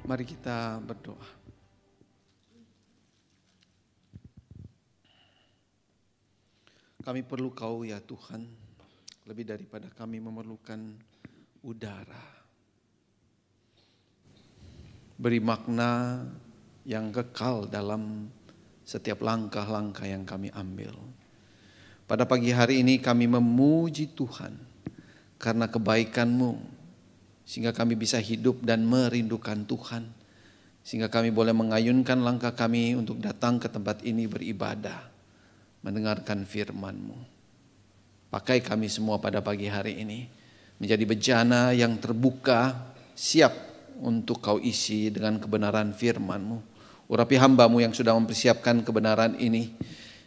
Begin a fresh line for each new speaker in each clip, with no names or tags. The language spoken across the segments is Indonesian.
Mari kita berdoa. Kami perlu Kau ya Tuhan, lebih daripada kami memerlukan udara. Beri makna yang kekal dalam setiap langkah-langkah yang kami ambil. Pada pagi hari ini kami memuji Tuhan karena kebaikan-Mu, sehingga kami bisa hidup dan merindukan Tuhan. Sehingga kami boleh mengayunkan langkah kami untuk datang ke tempat ini beribadah, mendengarkan firman-Mu. Pakai kami semua pada pagi hari ini menjadi bejana yang terbuka, siap untuk Kau isi dengan kebenaran firman-Mu. Urapi hamba-Mu yang sudah mempersiapkan kebenaran ini.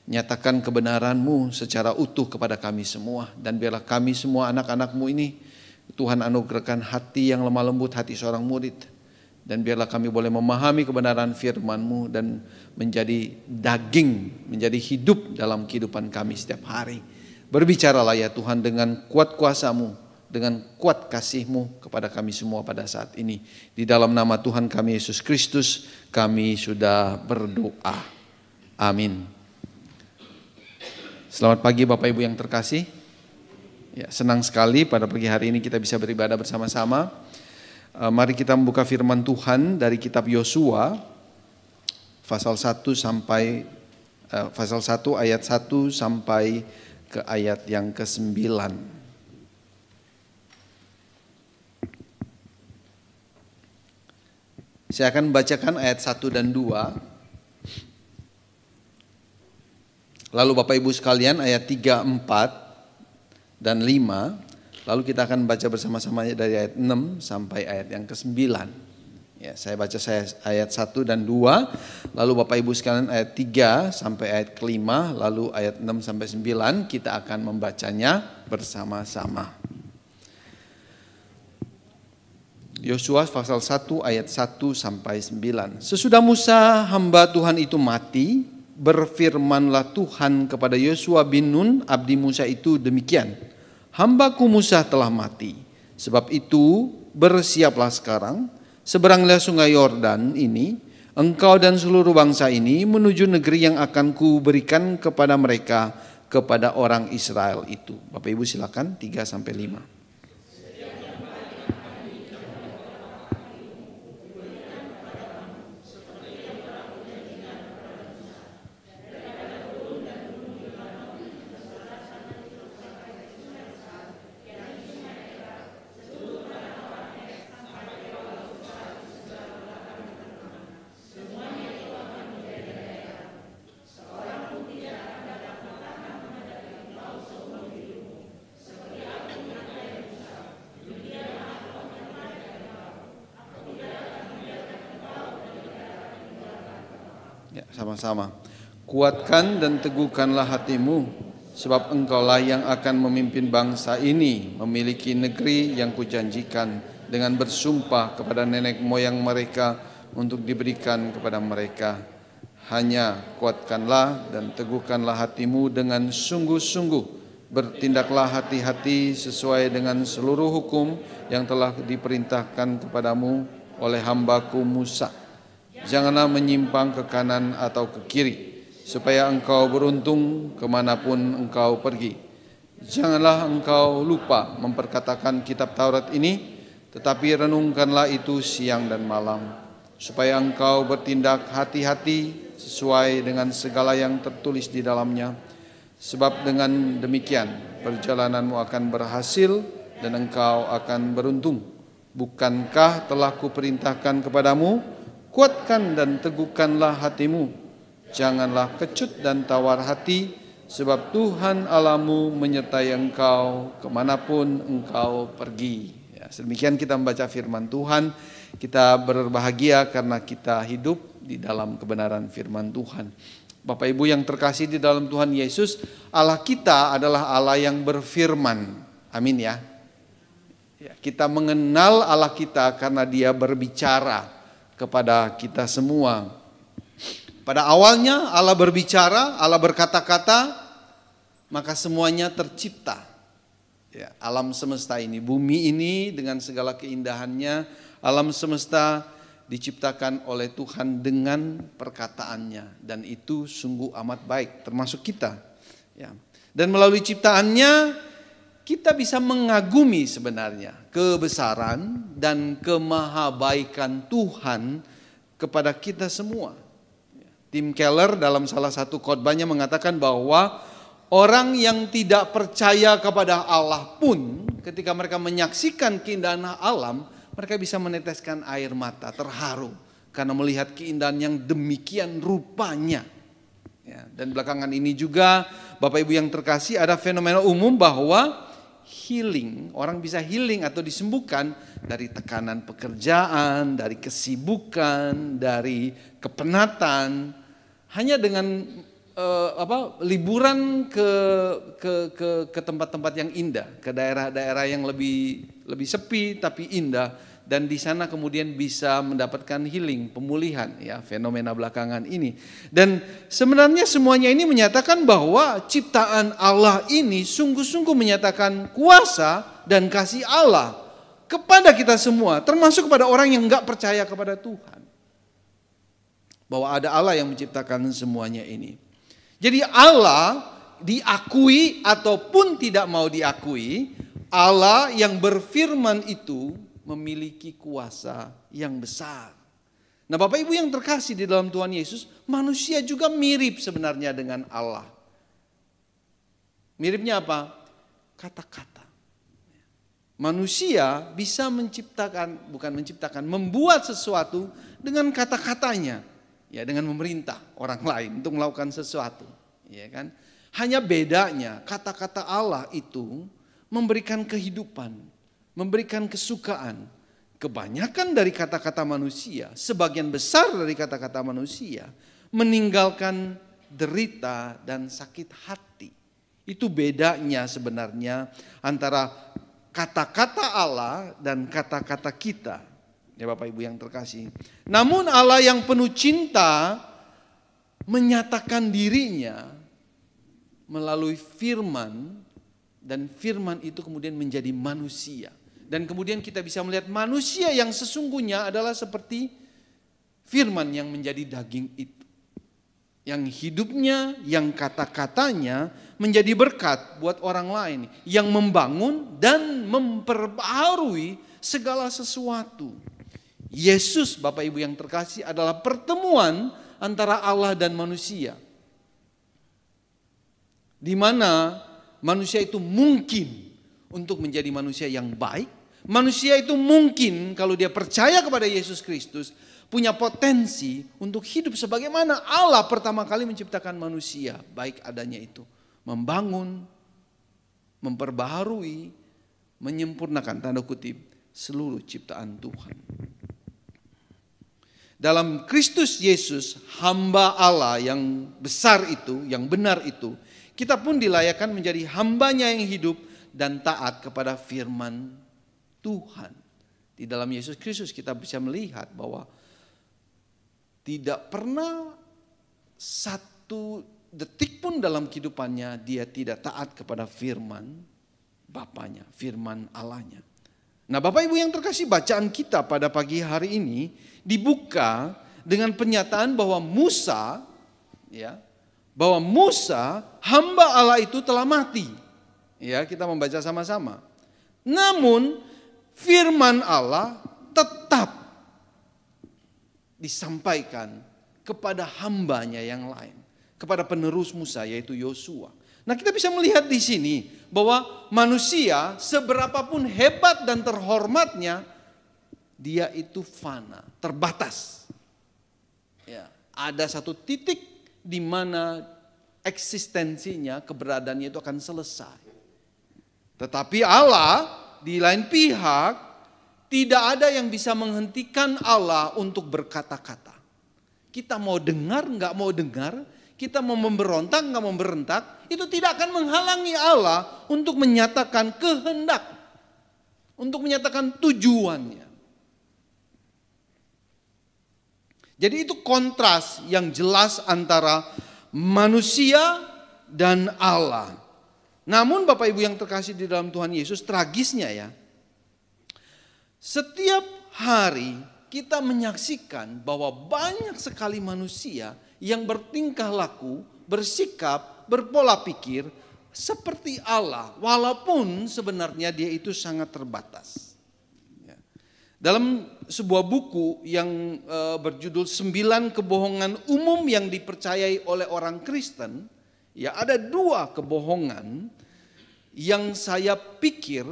Nyatakan kebenaran-Mu secara utuh kepada kami semua. Dan biarlah kami semua anak-anak-Mu ini, Tuhan anugerahkan hati yang lemah lembut, hati seorang murid. Dan biarlah kami boleh memahami kebenaran firman-Mu dan menjadi daging, menjadi hidup dalam kehidupan kami setiap hari. Berbicaralah ya Tuhan dengan kuat kuasa-Mu, dengan kuat kasih-Mu kepada kami semua pada saat ini. Di dalam nama Tuhan kami Yesus Kristus kami sudah berdoa. Amin. Selamat pagi Bapak Ibu yang terkasih. Ya, senang sekali pada pagi hari ini kita bisa beribadah bersama-sama. Mari kita membuka firman Tuhan dari kitab Yosua pasal 1 ayat 1 sampai ke ayat yang ke-9. Saya akan membacakan ayat 1 dan 2. Lalu Bapak Ibu sekalian ayat 3, 4 dan 5, lalu kita akan baca bersama-sama dari ayat 6 sampai ayat yang ke-9. Ya, saya baca ayat 1 dan 2, lalu Bapak Ibu sekalian ayat 3 sampai ayat ke-5, lalu ayat 6 sampai 9 kita akan membacanya bersama-sama. Yosua pasal 1 ayat 1 sampai 9. Sesudah Musa hamba Tuhan itu mati, berfirmanlah Tuhan kepada Yosua bin Nun, abdi Musa itu demikian. Hambaku Musa telah mati. Sebab itu bersiaplah sekarang, seberanglah sungai Yordan ini, engkau dan seluruh bangsa ini menuju negeri yang akan kuberikan kepada mereka, kepada orang Israel itu. Bapak Ibu silakan 3 sampai 5. Sama-sama. Kuatkan dan teguhkanlah hatimu, sebab engkaulah yang akan memimpin bangsa ini memiliki negeri yang kujanjikan dengan bersumpah kepada nenek moyang mereka untuk diberikan kepada mereka. Hanya kuatkanlah dan teguhkanlah hatimu dengan sungguh-sungguh. Bertindaklah hati-hati sesuai dengan seluruh hukum yang telah diperintahkan kepadamu oleh hambaku Musa. Janganlah menyimpang ke kanan atau ke kiri, supaya engkau beruntung kemanapun engkau pergi. Janganlah engkau lupa memperkatakan kitab Taurat ini, tetapi renungkanlah itu siang dan malam, supaya engkau bertindak hati-hati sesuai dengan segala yang tertulis di dalamnya. Sebab dengan demikian perjalananmu akan berhasil dan engkau akan beruntung. Bukankah telah kuperintahkan kepadamu? Kuatkan dan teguhkanlah hatimu. Janganlah kecut dan tawar hati, sebab Tuhan Allahmu menyertai engkau kemanapun engkau pergi. Ya, sedemikian kita membaca firman Tuhan. Kita berbahagia karena kita hidup di dalam kebenaran firman Tuhan. Bapak Ibu yang terkasih di dalam Tuhan Yesus, Allah kita adalah Allah yang berfirman. Amin ya. Kita mengenal Allah kita karena Dia berbicara kepada kita semua. Pada awalnya Allah berbicara, Allah berkata-kata, maka semuanya tercipta. Ya, alam semesta ini, bumi ini dengan segala keindahannya, alam semesta diciptakan oleh Tuhan dengan perkataannya, dan itu sungguh amat baik, termasuk kita. Ya. Dan melalui ciptaannya kita bisa mengagumi sebenarnya kebesaran dan kemahabaikan Tuhan kepada kita semua. Tim Keller dalam salah satu khotbahnya mengatakan bahwa orang yang tidak percaya kepada Allah pun ketika mereka menyaksikan keindahan alam, mereka bisa meneteskan air mata terharu karena melihat keindahan yang demikian rupanya. Ya, dan belakangan ini juga Bapak Ibu yang terkasih, ada fenomena umum bahwa healing, orang bisa healing atau disembuhkan dari tekanan pekerjaan, dari kesibukan, dari kepenatan, hanya dengan liburan ke tempat-tempat yang indah, ke daerah-daerah yang lebih sepi tapi indah, dan di sana kemudian bisa mendapatkan healing, pemulihan, ya, fenomena belakangan ini. Dan sebenarnya semuanya ini menyatakan bahwa ciptaan Allah ini sungguh-sungguh menyatakan kuasa dan kasih Allah kepada kita semua, termasuk kepada orang yang enggak percaya kepada Tuhan. Bahwa ada Allah yang menciptakan semuanya ini. Jadi Allah diakui ataupun tidak mau diakui, Allah yang berfirman itu memiliki kuasa yang besar. Nah, Bapak Ibu yang terkasih di dalam Tuhan Yesus, manusia juga mirip sebenarnya dengan Allah. Miripnya apa? Kata-kata. Manusia bisa membuat sesuatu dengan kata-katanya. Ya, dengan memerintah orang lain untuk melakukan sesuatu, ya kan? Hanya bedanya kata-kata Allah itu memberikan kehidupan, memberikan kesukaan. Kebanyakan dari kata-kata manusia, sebagian besar dari kata-kata manusia meninggalkan derita dan sakit hati. Itu bedanya sebenarnya antara kata-kata Allah dan kata-kata kita. Ya Bapak Ibu yang terkasih. Namun Allah yang penuh cinta menyatakan dirinya melalui firman, dan firman itu kemudian menjadi manusia. Dan kemudian kita bisa melihat manusia yang sesungguhnya adalah seperti firman yang menjadi daging itu. Yang hidupnya, yang kata-katanya menjadi berkat buat orang lain. Yang membangun dan memperbaharui segala sesuatu. Yesus, Bapak Ibu yang terkasih, adalah pertemuan antara Allah dan manusia. Di mana manusia itu mungkin untuk menjadi manusia yang baik. Manusia itu mungkin kalau dia percaya kepada Yesus Kristus punya potensi untuk hidup sebagaimana Allah pertama kali menciptakan manusia. Baik adanya itu membangun, memperbaharui, menyempurnakan tanda kutip seluruh ciptaan Tuhan. Dalam Kristus Yesus, hamba Allah yang besar itu, yang benar itu, kita pun dilayakkan menjadi hambanya yang hidup dan taat kepada firman Tuhan. Di dalam Yesus Kristus kita bisa melihat bahwa tidak pernah satu detik pun dalam kehidupannya dia tidak taat kepada firman Bapanya, firman Allahnya. Nah, Bapak Ibu yang terkasih, bacaan kita pada pagi hari ini dibuka dengan pernyataan bahwa Musa, ya, bahwa Musa hamba Allah itu telah mati. Ya, kita membaca sama-sama. Namun firman Allah tetap disampaikan kepada hambanya yang lain, kepada penerus Musa yaitu Yosua. Nah, kita bisa melihat di sini bahwa manusia seberapapun hebat dan terhormatnya, dia itu fana, terbatas. Ya, ada satu titik di mana eksistensinya, keberadaannya itu akan selesai. Tetapi Allah di lain pihak tidak ada yang bisa menghentikan Allah untuk berkata-kata. Kita mau dengar, nggak mau dengar, kita mau memberontak, nggak mau memberontak, itu tidak akan menghalangi Allah untuk menyatakan kehendak, untuk menyatakan tujuannya. Jadi itu kontras yang jelas antara manusia dan Allah. Namun Bapak Ibu yang terkasih di dalam Tuhan Yesus, tragisnya ya, setiap hari kita menyaksikan bahwa banyak sekali manusia yang bertingkah laku, bersikap, berpola pikir seperti Allah, walaupun sebenarnya dia itu sangat terbatas. Dalam sebuah buku yang berjudul 9 kebohongan umum yang dipercayai oleh orang Kristen, ya ada 2 kebohongan yang saya pikir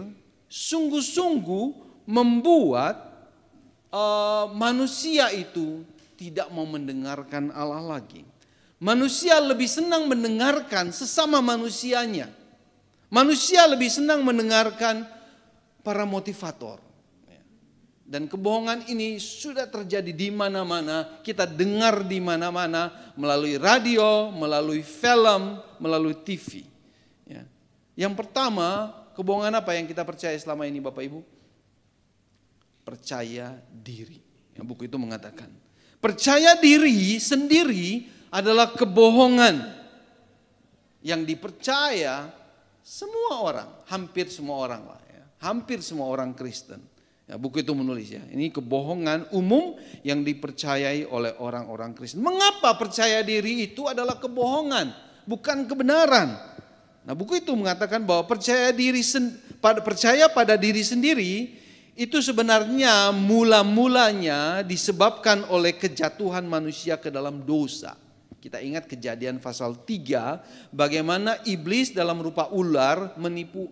sungguh-sungguh membuat manusia itu tidak mau mendengarkan Allah lagi. Manusia lebih senang mendengarkan sesama manusianya. Manusia lebih senang mendengarkan para motivator. Dan kebohongan ini sudah terjadi di mana-mana, kita dengar di mana-mana, melalui radio, melalui film, melalui TV. Ya. Yang pertama, kebohongan apa yang kita percaya selama ini Bapak Ibu? Percaya diri. Yang buku itu mengatakan, percaya diri sendiri adalah kebohongan yang dipercaya semua orang, hampir semua orang lah ya, hampir semua orang Kristen. Ya, buku itu menulis ya, ini kebohongan umum yang dipercayai oleh orang-orang Kristen. Mengapa percaya diri itu adalah kebohongan, bukan kebenaran? Nah, buku itu mengatakan bahwa percaya pada diri sendiri itu sebenarnya mula-mulanya disebabkan oleh kejatuhan manusia ke dalam dosa. Kita ingat Kejadian pasal 3, bagaimana iblis dalam rupa ular menipu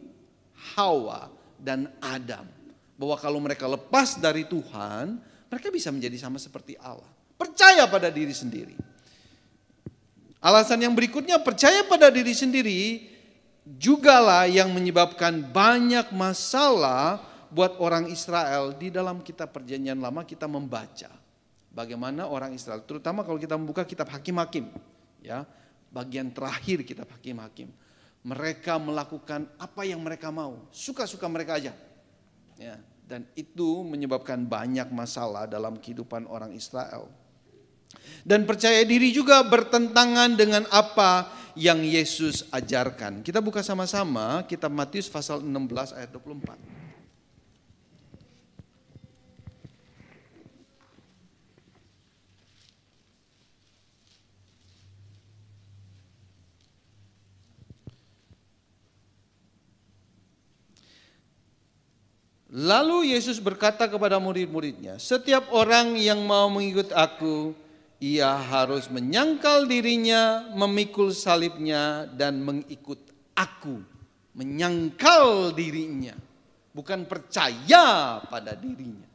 Hawa dan Adam. Bahwa kalau mereka lepas dari Tuhan, mereka bisa menjadi sama seperti Allah. Percaya pada diri sendiri. Alasan yang berikutnya, percaya pada diri sendiri jugalah yang menyebabkan banyak masalah buat orang Israel. Di dalam kitab Perjanjian Lama kita membaca bagaimana orang Israel, terutama kalau kita membuka kitab Hakim-Hakim, ya, bagian terakhir kitab Hakim-Hakim. Mereka melakukan apa yang mereka mau, suka-suka mereka aja. Ya, dan itu menyebabkan banyak masalah dalam kehidupan orang Israel. Dan percaya diri juga bertentangan dengan apa yang Yesus ajarkan. Kita buka sama-sama kitab Matius pasal 16 ayat 24. Lalu Yesus berkata kepada murid-muridnya, setiap orang yang mau mengikut aku, ia harus menyangkal dirinya, memikul salibnya, dan mengikut aku. Menyangkal dirinya, bukan percaya pada dirinya.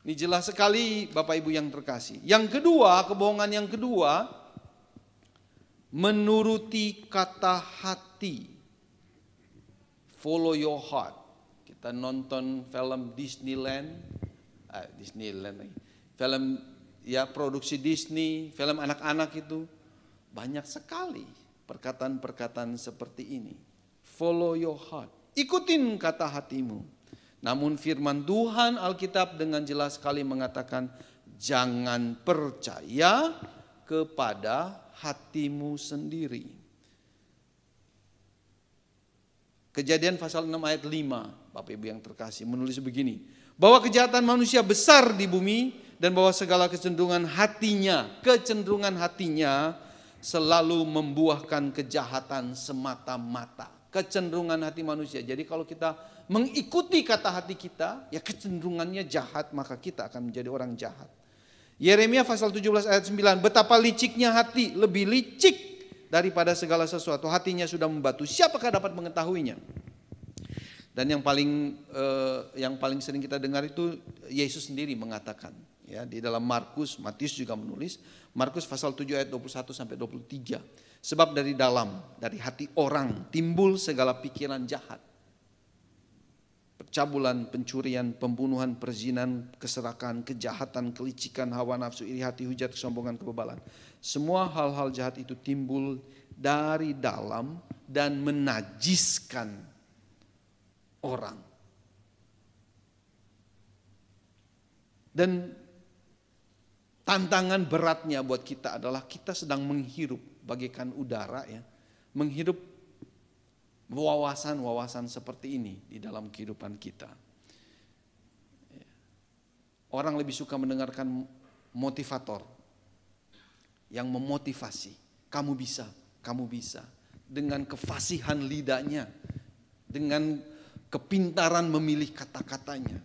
Ini jelas sekali Bapak Ibu yang terkasih. Yang kedua, kebohongan yang kedua, menuruti kata hati. Follow your heart. Kita nonton film Disneyland, film ya produksi Disney, film anak-anak itu banyak sekali perkataan-perkataan seperti ini. Follow your heart, ikutin kata hatimu. Namun firman Tuhan Alkitab dengan jelas sekali mengatakan jangan percaya kepada hatimu sendiri. Kejadian pasal 6 ayat 5, Bapak Ibu yang terkasih, menulis begini, bahwa kejahatan manusia besar di bumi dan bahwa segala kecenderungan hatinya selalu membuahkan kejahatan semata-mata. Kecenderungan hati manusia. Jadi kalau kita mengikuti kata hati kita, ya kecenderungannya jahat, maka kita akan menjadi orang jahat. Yeremia pasal 17 ayat 9, betapa liciknya hati, lebih licik daripada segala sesuatu, hatinya sudah membatu, siapakah dapat mengetahuinya? Dan yang paling sering kita dengar itu Yesus sendiri mengatakan, ya, di dalam Matius juga menulis, Markus pasal 7 ayat 21 sampai 23. Sebab dari hati orang timbul segala pikiran jahat. Percabulan, pencurian, pembunuhan, perzinahan, keserakahan, kejahatan, kelicikan, hawa nafsu, iri hati, hujat, kesombongan, kebebalan. Semua hal-hal jahat itu timbul dari dalam dan menajiskan orang. Dan tantangan beratnya buat kita adalah kita sedang menghirup bagaikan udara, ya, menghirup wawasan-wawasan seperti ini di dalam kehidupan kita. Orang lebih suka mendengarkan motivator yang memotivasi. Kamu bisa, kamu bisa. Dengan kefasihan lidahnya, dengan kepintaran memilih kata-katanya.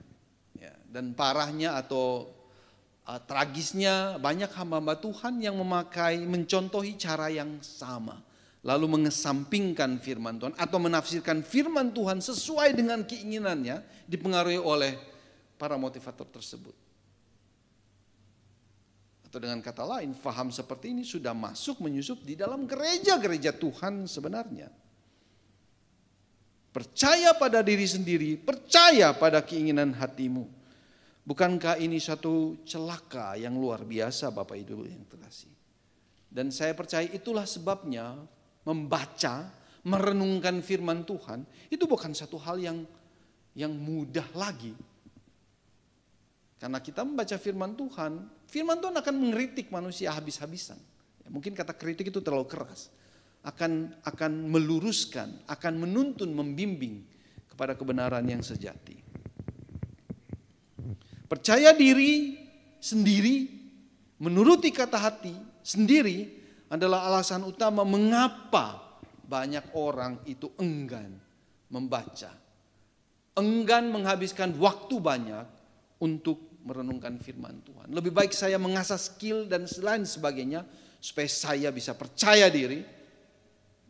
Ya, dan parahnya atau tragisnya banyak hamba-hamba Tuhan yang mencontohi cara yang sama. Lalu mengesampingkan firman Tuhan atau menafsirkan firman Tuhan sesuai dengan keinginannya, dipengaruhi oleh para motivator tersebut. Atau dengan kata lain, faham seperti ini sudah masuk menyusup di dalam gereja-gereja Tuhan sebenarnya. Percaya pada diri sendiri, percaya pada keinginan hatimu. Bukankah ini satu celaka yang luar biasa Bapak Ibu yang terkasih? Dan saya percaya itulah sebabnya membaca, merenungkan firman Tuhan itu bukan satu hal yang mudah lagi. Karena kita membaca firman Tuhan akan mengkritik manusia habis-habisan. Ya, mungkin kata kritik itu terlalu keras. Akan meluruskan, akan menuntun, membimbing kepada kebenaran yang sejati. Percaya diri sendiri, menuruti kata hati sendiri adalah alasan utama mengapa banyak orang itu enggan membaca. Enggan menghabiskan waktu banyak untuk merenungkan firman Tuhan. Lebih baik saya mengasah skill dan lain sebagainya supaya saya bisa percaya diri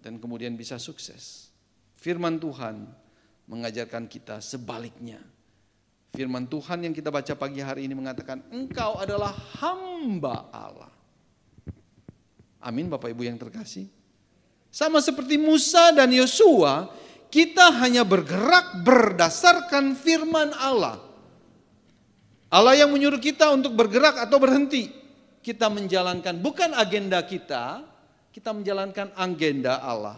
dan kemudian bisa sukses. Firman Tuhan mengajarkan kita sebaliknya. Firman Tuhan yang kita baca pagi hari ini mengatakan engkau adalah hamba Allah. Amin Bapak Ibu yang terkasih. Sama seperti Musa dan Yosua, kita hanya bergerak berdasarkan firman Allah. Allah yang menyuruh kita untuk bergerak atau berhenti. Kita menjalankan bukan agenda kita menjalankan agenda Allah.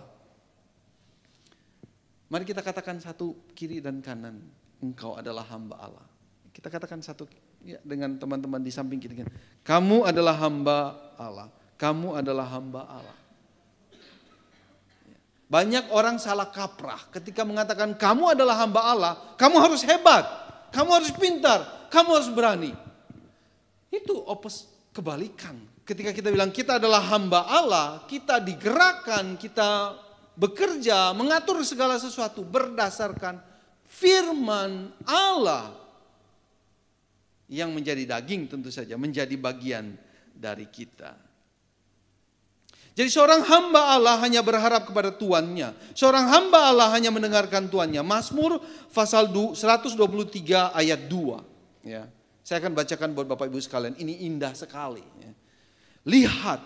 Mari kita katakan satu kiri dan kanan. Engkau adalah hamba Allah. Kita katakan satu ya, dengan teman-teman di samping kita. Kamu adalah hamba Allah. Kamu adalah hamba Allah. Banyak orang salah kaprah ketika mengatakan kamu adalah hamba Allah. Kamu harus hebat. Kamu harus pintar. Kamu harus berani. Itu kebalikan. Ketika kita bilang kita adalah hamba Allah, kita digerakkan, kita bekerja, mengatur segala sesuatu berdasarkan firman Allah yang menjadi daging tentu saja, menjadi bagian dari kita. Jadi seorang hamba Allah hanya berharap kepada tuannya. Seorang hamba Allah hanya mendengarkan tuannya. Mazmur pasal 123 ayat 2. Ya. Saya akan bacakan buat Bapak Ibu sekalian. Ini indah sekali. Ya. Lihat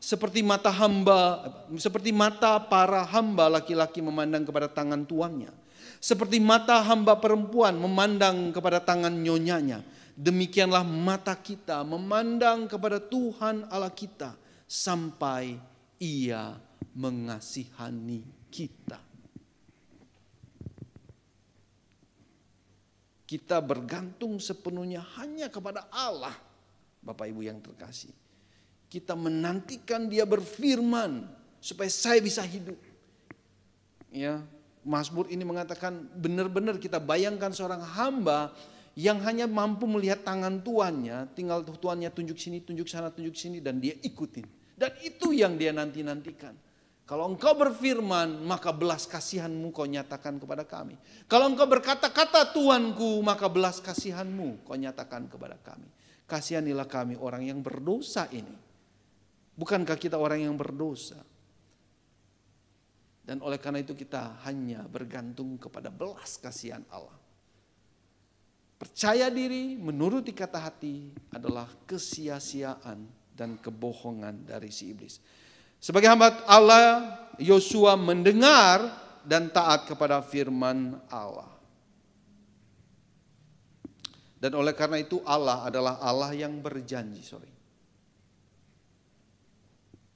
seperti mata para hamba laki-laki memandang kepada tangan tuannya. Seperti mata hamba perempuan memandang kepada tangan nyonyanya. Demikianlah mata kita memandang kepada Tuhan Allah kita sampai Ia mengasihani kita. Kita bergantung sepenuhnya hanya kepada Allah, Bapak Ibu yang terkasih. Kita menantikan Dia berfirman supaya saya bisa hidup. Ya, Mazmur ini mengatakan benar-benar kita bayangkan seorang hamba yang hanya mampu melihat tangan tuannya, tinggal tuannya tunjuk sini, tunjuk sana, tunjuk sini dan dia ikutin. Dan itu yang dia nanti-nantikan. Kalau engkau berfirman, maka belas kasihanmu kau nyatakan kepada kami. Kalau engkau berkata-kata Tuanku, maka belas kasihanmu kau nyatakan kepada kami. Kasihanilah kami orang yang berdosa ini. Bukankah kita orang yang berdosa? Dan oleh karena itu kita hanya bergantung kepada belas kasihan Allah. Percaya diri, menuruti kata hati adalah kesia-siaan dan kebohongan dari si iblis. Sebagai hamba Allah, Yosua mendengar dan taat kepada firman Allah. Dan oleh karena itu Allah adalah Allah yang berjanji.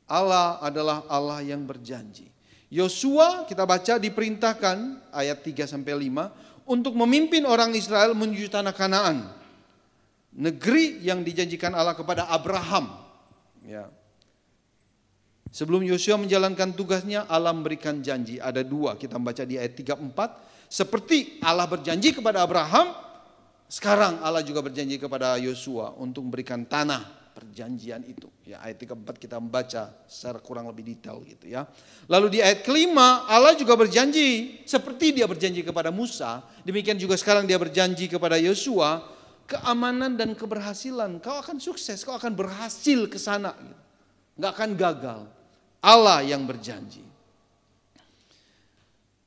Allah adalah Allah yang berjanji. Yosua kita baca diperintahkan ayat 3-5 untuk memimpin orang Israel menuju tanah Kanaan. Negeri yang dijanjikan Allah kepada Abraham. Ya. Sebelum Yosua menjalankan tugasnya, Allah memberikan janji. Ada dua, kita baca di ayat 3-4. Seperti Allah berjanji kepada Abraham, Sekarang Allah juga berjanji kepada Yosua untuk memberikan tanah perjanjian itu. Ya, ayat 34 kita membaca secara kurang lebih detail gitu ya. Lalu di ayat kelima Allah juga berjanji seperti dia berjanji kepada Musa, demikian juga sekarang dia berjanji kepada Yosua, keamanan dan keberhasilan. Kau akan sukses, kau akan berhasil ke sana gitu. Enggak akan gagal. Allah yang berjanji.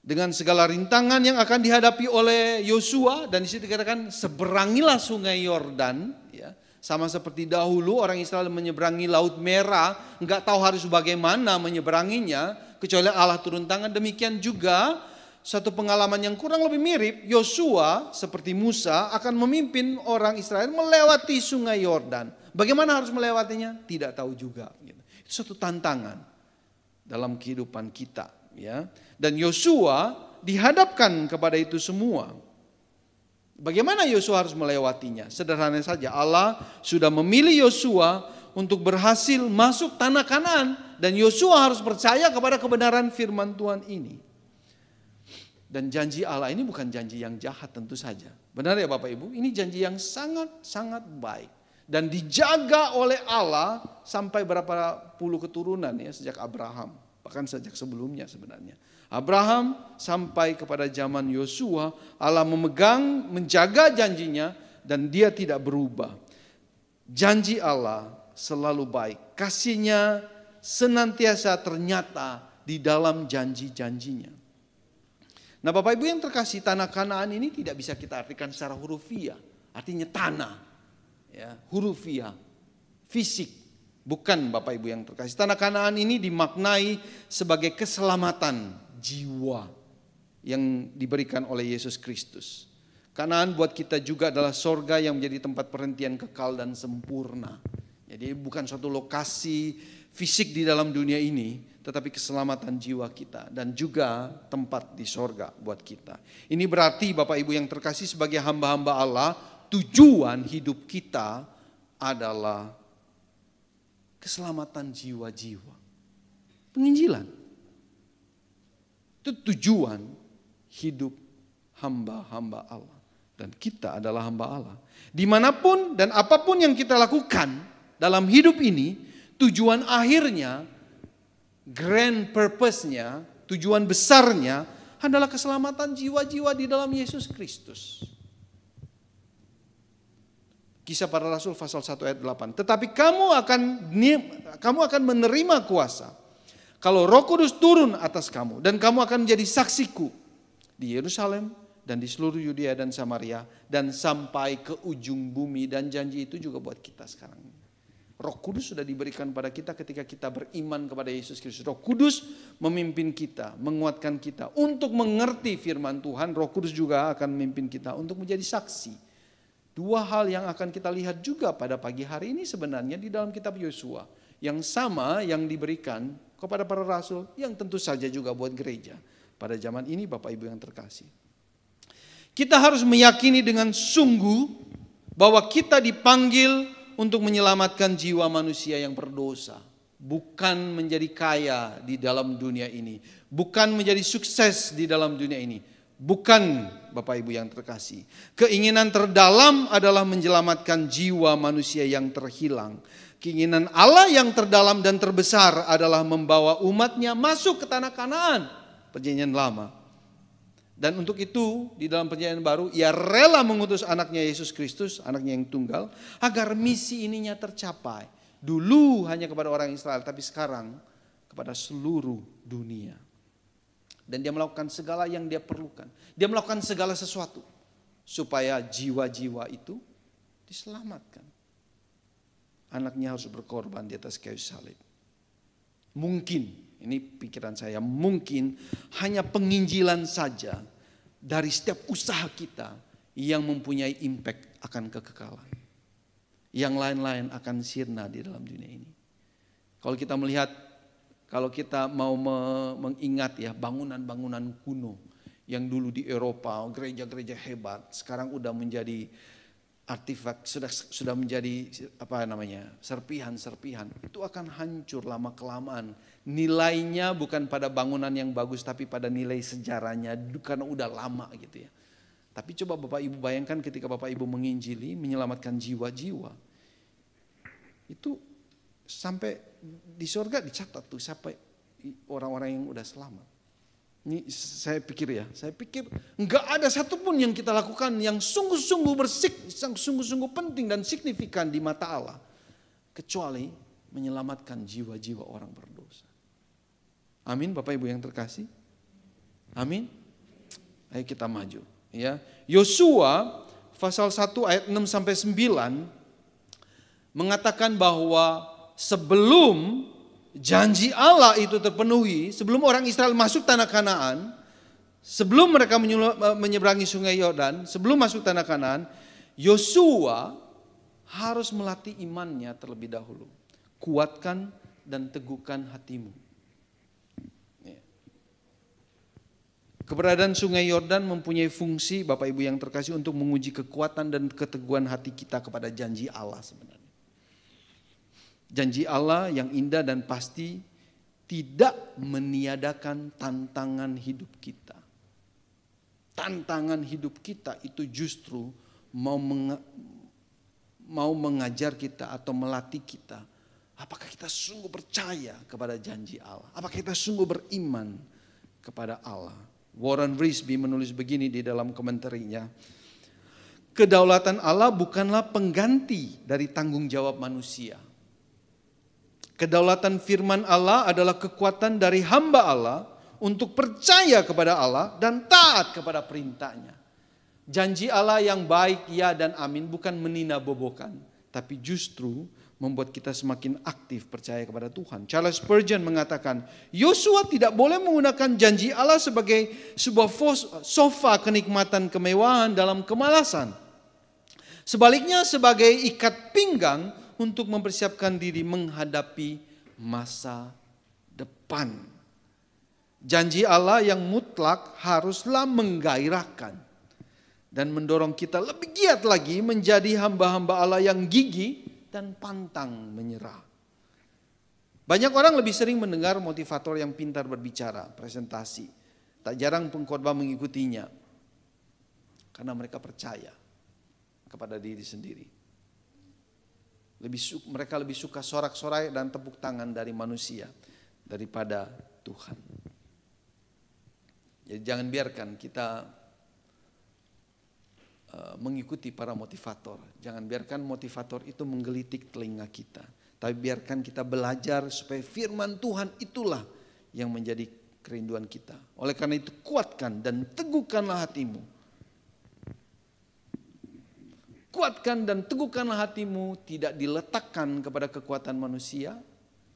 Dengan segala rintangan yang akan dihadapi oleh Yosua, dan di situ dikatakan seberangilah sungai Yordan, ya. Sama seperti dahulu orang Israel menyeberangi Laut Merah, enggak tahu harus bagaimana menyeberanginya, kecuali Allah turun tangan. Demikian juga satu pengalaman yang kurang lebih mirip, Yosua seperti Musa akan memimpin orang Israel melewati sungai Yordan. Bagaimana harus melewatinya? Tidak tahu juga. Itu satu tantangan dalam kehidupan kita, ya. Dan Yosua dihadapkan kepada itu semua. Bagaimana Yosua harus melewatinya? Sederhana saja, Allah sudah memilih Yosua untuk berhasil masuk tanah Kanaan, dan Yosua harus percaya kepada kebenaran firman Tuhan ini. Dan janji Allah ini bukan janji yang jahat tentu saja. Benar ya Bapak Ibu? Ini janji yang sangat-sangat baik dan dijaga oleh Allah sampai berapa puluh keturunan ya, sejak Abraham, bahkan sejak sebelumnya sebenarnya. Abraham sampai kepada zaman Yosua, Allah memegang, menjaga janjinya dan dia tidak berubah. Janji Allah selalu baik, kasihnya senantiasa ternyata di dalam janji-janjinya. Nah Bapak Ibu yang terkasih, tanah Kanaan ini tidak bisa kita artikan secara hurufiah, artinya tanah, ya, hurufiah, fisik. Bukan Bapak Ibu yang terkasih, tanah Kanaan ini dimaknai sebagai keselamatan jiwa yang diberikan oleh Yesus Kristus. Kanaan buat kita juga adalah sorga yang menjadi tempat perhentian kekal dan sempurna. Jadi bukan suatu lokasi fisik di dalam dunia ini, tetapi keselamatan jiwa kita dan juga tempat di sorga buat kita. Ini berarti Bapak Ibu yang terkasih, sebagai hamba-hamba Allah, tujuan hidup kita adalah keselamatan jiwa-jiwa. Penginjilan. Itu tujuan hidup hamba-hamba Allah. Dan kita adalah hamba Allah. Dimanapun dan apapun yang kita lakukan dalam hidup ini, tujuan akhirnya, grand purpose-nya, tujuan besarnya adalah keselamatan jiwa-jiwa di dalam Yesus Kristus. Kisah Para Rasul pasal 1 ayat 8. Tetapi kamu akan menerima kuasa kalau Roh Kudus turun atas kamu, dan kamu akan menjadi saksiku di Yerusalem dan di seluruh Yudea dan Samaria dan sampai ke ujung bumi. Dan janji itu juga buat kita sekarang. Roh Kudus sudah diberikan pada kita ketika kita beriman kepada Yesus Kristus. Roh Kudus memimpin kita, menguatkan kita untuk mengerti firman Tuhan. Roh Kudus juga akan memimpin kita untuk menjadi saksi. Dua hal yang akan kita lihat juga pada pagi hari ini sebenarnya di dalam kitab Yosua. Yang sama yang diberikan kepada para rasul, yang tentu saja juga buat gereja pada zaman ini Bapak Ibu yang terkasih. Kita harus meyakini dengan sungguh bahwa kita dipanggil untuk menyelamatkan jiwa manusia yang berdosa. Bukan menjadi kaya di dalam dunia ini. Bukan menjadi sukses di dalam dunia ini. Bukan Bapak Ibu yang terkasih. Keinginan terdalam adalah menyelamatkan jiwa manusia yang terhilang. Keinginan Allah yang terdalam dan terbesar adalah membawa umatnya masuk ke tanah Kanaan, perjanjian lama. Dan untuk itu di dalam perjanjian baru ia rela mengutus anaknya Yesus Kristus, anaknya yang tunggal, agar misi ininya tercapai. Dulu hanya kepada orang Israel, tapi sekarang kepada seluruh dunia. Dan dia melakukan segala yang dia perlukan. Dia melakukan segala sesuatu supaya jiwa-jiwa itu diselamatkan. Anaknya harus berkorban di atas kayu salib. Mungkin, ini pikiran saya, mungkin hanya penginjilan saja dari setiap usaha kita yang mempunyai impact akan kekekalan. Yang lain-lain akan sirna di dalam dunia ini. Kalau kita melihat, kalau kita mau mengingat ya bangunan-bangunan kuno yang dulu di Eropa, gereja-gereja hebat, sekarang udah menjadi artefak, sudah menjadi serpihan-serpihan, itu akan hancur lama kelamaan. Nilainya bukan pada bangunan yang bagus tapi pada nilai sejarahnya karena udah lama gitu ya. Tapi coba Bapak Ibu bayangkan ketika Bapak Ibu menginjili, menyelamatkan jiwa-jiwa. Itu sampai di surga dicatat tuh sampai orang-orang yang udah selamat. Ini saya pikir enggak ada satupun yang kita lakukan yang sungguh-sungguh sungguh-sungguh penting dan signifikan di mata Allah. Kecuali menyelamatkan jiwa-jiwa orang berdosa. Amin Bapak Ibu yang terkasih. Amin. Ayo kita maju. Ya, Yosua pasal 1 ayat 6 sampai 9 mengatakan bahwa sebelum janji Allah itu terpenuhi, sebelum orang Israel masuk tanah Kanaan, sebelum mereka menyeberangi sungai Yordan, sebelum masuk tanah Kanaan, Yosua harus melatih imannya terlebih dahulu. Kuatkan dan teguhkan hatimu. Keberadaan sungai Yordan mempunyai fungsi Bapak Ibu yang terkasih untuk menguji kekuatan dan keteguhan hati kita kepada janji Allah sebenarnya. Janji Allah yang indah dan pasti tidak meniadakan tantangan hidup kita. Tantangan hidup kita itu justru mau mengajar kita atau melatih kita. Apakah kita sungguh percaya kepada janji Allah? Apakah kita sungguh beriman kepada Allah? Warren Wiersbe menulis begini di dalam komentarnya. Kedaulatan Allah bukanlah pengganti dari tanggung jawab manusia. Kedaulatan firman Allah adalah kekuatan dari hamba Allah untuk percaya kepada Allah dan taat kepada perintahnya. Janji Allah yang baik, ya dan amin bukan meninabobokan, tapi justru membuat kita semakin aktif percaya kepada Tuhan. Charles Spurgeon mengatakan, Yosua tidak boleh menggunakan janji Allah sebagai sebuah sofa kenikmatan kemewahan dalam kemalasan. Sebaliknya sebagai ikat pinggang untuk mempersiapkan diri menghadapi masa depan. Janji Allah yang mutlak haruslah menggairahkan dan mendorong kita lebih giat lagi menjadi hamba-hamba Allah yang gigih dan pantang menyerah. Banyak orang lebih sering mendengar motivator yang pintar berbicara, presentasi. Tak jarang pengkhotbah mengikutinya. Karena mereka percaya kepada diri sendiri. Mereka lebih suka sorak-sorai dan tepuk tangan dari manusia daripada Tuhan. Jadi jangan biarkan kita mengikuti para motivator. Jangan biarkan motivator itu menggelitik telinga kita. Tapi biarkan kita belajar supaya firman Tuhan itulah yang menjadi kerinduan kita. Oleh karena itu kuatkan dan teguhkanlah hatimu. Kuatkan dan teguhkanlah hatimu, tidak diletakkan kepada kekuatan manusia,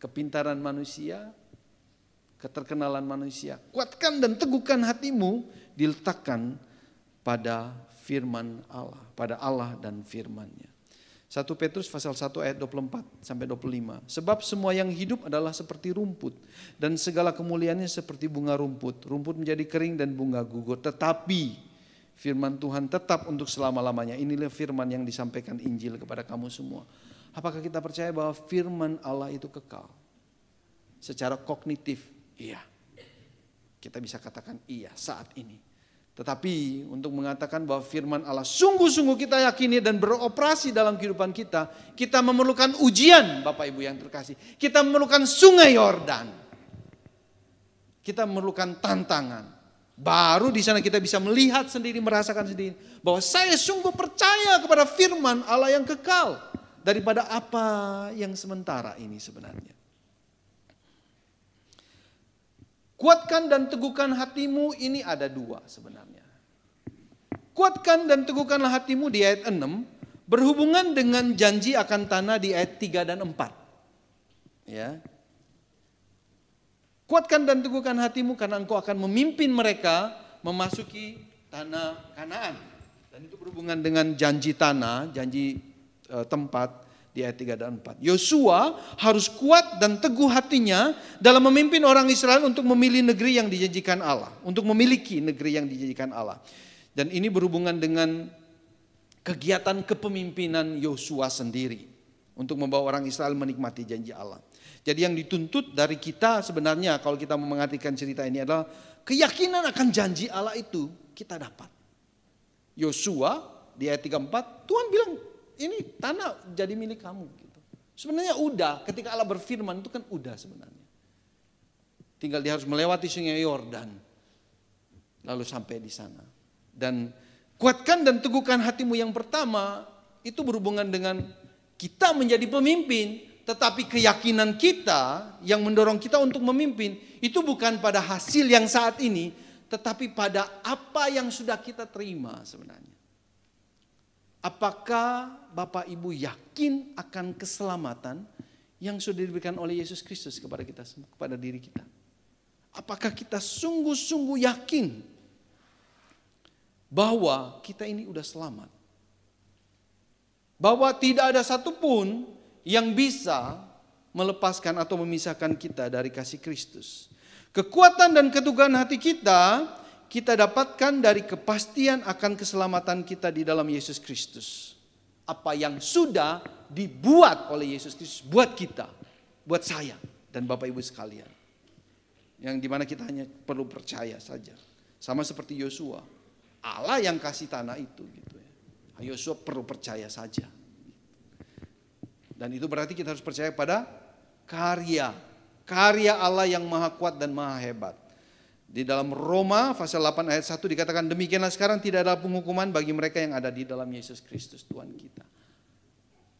kepintaran manusia, keterkenalan manusia. Kuatkan dan teguhkan hatimu, diletakkan pada firman Allah, pada Allah dan firman-Nya. 1 Petrus pasal 1 ayat 24 sampai 25. Sebab semua yang hidup adalah seperti rumput dan segala kemuliaannya seperti bunga rumput. Rumput menjadi kering dan bunga gugur, tetapi firman Tuhan tetap untuk selama-lamanya. Inilah firman yang disampaikan Injil kepada kamu semua. Apakah kita percaya bahwa firman Allah itu kekal? Secara kognitif, iya. Kita bisa katakan iya saat ini. Tetapi untuk mengatakan bahwa firman Allah sungguh-sungguh kita yakini dan beroperasi dalam kehidupan kita, kita memerlukan ujian Bapak Ibu yang terkasih. Kita memerlukan sungai Yordan. Kita memerlukan tantangan. Baru di sana kita bisa melihat sendiri, merasakan sendiri bahwa saya sungguh percaya kepada firman Allah yang kekal daripada apa yang sementara ini sebenarnya. Kuatkan dan teguhkan hatimu, ini ada dua sebenarnya. Kuatkan dan teguhkanlah hatimu di ayat 6 berhubungan dengan janji akan tanah di ayat 3 dan 4. Ya. Kuatkan dan teguhkan hatimu karena engkau akan memimpin mereka memasuki tanah Kanaan. Dan itu berhubungan dengan janji tanah, janji tempat di ayat 3 dan 4. Yosua harus kuat dan teguh hatinya dalam memimpin orang Israel untuk memilih negeri yang dijanjikan Allah. Untuk memiliki negeri yang dijanjikan Allah. Dan ini berhubungan dengan kegiatan kepemimpinan Yosua sendiri. Untuk membawa orang Israel menikmati janji Allah. Jadi yang dituntut dari kita sebenarnya kalau kita mengartikan cerita ini adalah keyakinan akan janji Allah itu kita dapat. Yosua di ayat 34, Tuhan bilang ini tanah jadi milik kamu. Gitu. Sebenarnya udah, ketika Allah berfirman itu kan udah sebenarnya. Tinggal dia harus melewati sungai Yordan. Lalu sampai di sana. Dan kuatkan dan teguhkan hatimu yang pertama itu berhubungan dengan kita menjadi pemimpin. Tetapi keyakinan kita yang mendorong kita untuk memimpin itu bukan pada hasil yang saat ini. Tetapi pada apa yang sudah kita terima sebenarnya. Apakah Bapak Ibu yakin akan keselamatan yang sudah diberikan oleh Yesus Kristus kepada kita semua, kepada diri kita? Apakah kita sungguh-sungguh yakin bahwa kita ini udah selamat? Bahwa tidak ada satupun yang bisa melepaskan atau memisahkan kita dari kasih Kristus. Kekuatan dan keteguhan hati kita dapatkan dari kepastian akan keselamatan kita di dalam Yesus Kristus. Apa yang sudah dibuat oleh Yesus Kristus buat kita, buat saya dan Bapak Ibu sekalian. Yang dimana kita hanya perlu percaya saja. Sama seperti Yosua, Allah yang kasih tanah itu gitu ya. Yosua perlu percaya saja. Dan itu berarti kita harus percaya pada karya Allah yang maha kuat dan maha hebat. Di dalam Roma pasal 8 ayat 1 dikatakan demikianlah sekarang tidak ada penghukuman bagi mereka yang ada di dalam Yesus Kristus Tuhan kita.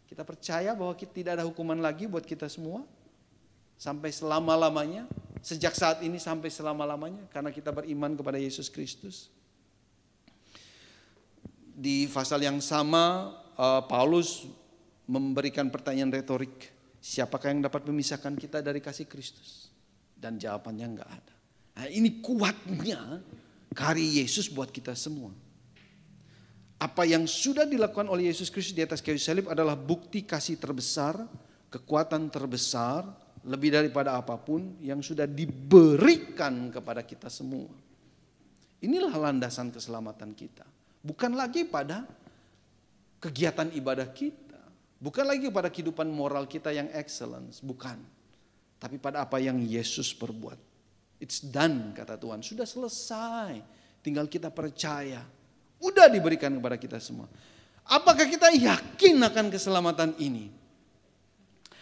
Kita percaya bahwa tidak ada hukuman lagi buat kita semua sampai selama-lamanya, sejak saat ini sampai selama-lamanya karena kita beriman kepada Yesus Kristus. Di pasal yang sama Paulus memberikan pertanyaan retorik, siapakah yang dapat memisahkan kita dari kasih Kristus? Dan jawabannya enggak ada. Nah, ini kuatnya karya Yesus buat kita semua. Apa yang sudah dilakukan oleh Yesus Kristus di atas kayu salib adalah bukti kasih terbesar, kekuatan terbesar, lebih daripada apapun yang sudah diberikan kepada kita semua. Inilah landasan keselamatan kita. Bukan lagi pada kegiatan ibadah kita. Bukan lagi pada kehidupan moral kita yang excellence. Bukan. Tapi pada apa yang Yesus perbuat. It's done kata Tuhan. Sudah selesai. Tinggal kita percaya. Udah diberikan kepada kita semua. Apakah kita yakin akan keselamatan ini?